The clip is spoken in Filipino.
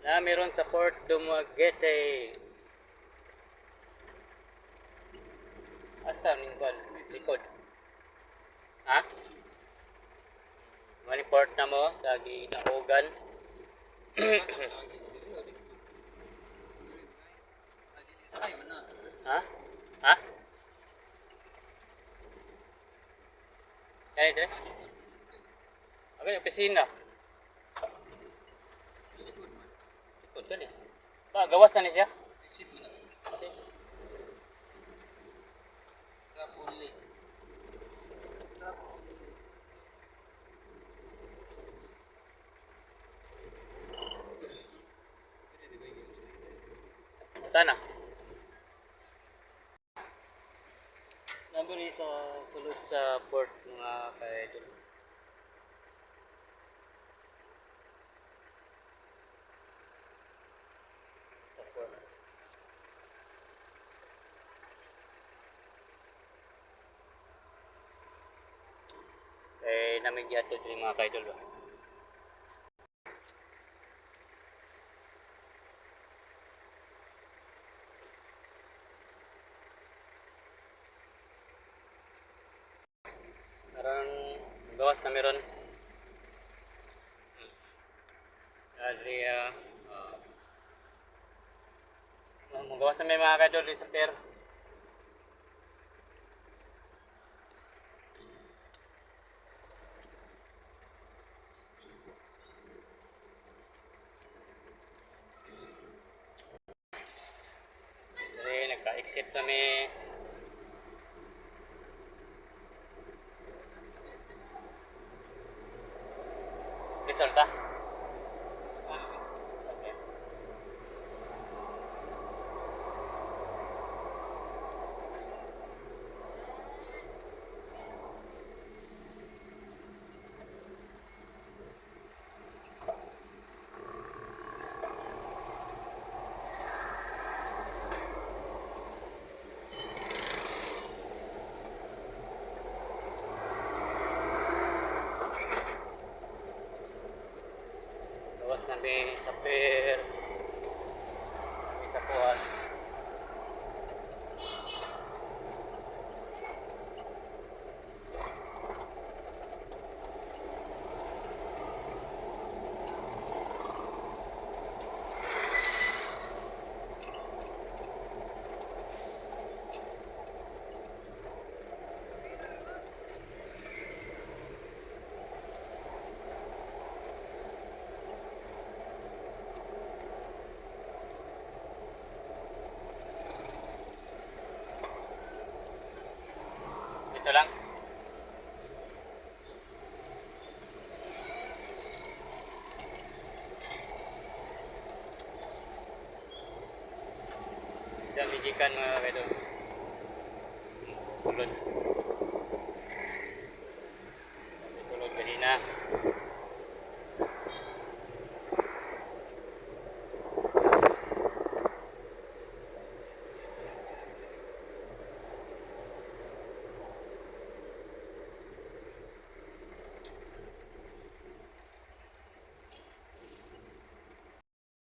Na meron sa Port Dumaguete. Asa ning kwan likod? Ha? Mali port na mo sa Ginaugan. Ha? Ha? Kaya ito? Ako yung opisina. Likod ka niya. Ba, gawas na niya siya? Kasi, punta na. Nandun sa sulod sa port mga ka-idol. Sa port. Eh, namin gihatod yung mga ka-idol ba? Karon gawas na meron. Dari magawas na may mga ka-idol sa pier. Dari nagka-exit kami. Resulta? Okay. Gawas na may sa pier. May sa kuhan. Ito lang. Damigikan mga ka-idol. Sulod. Sulod kanina.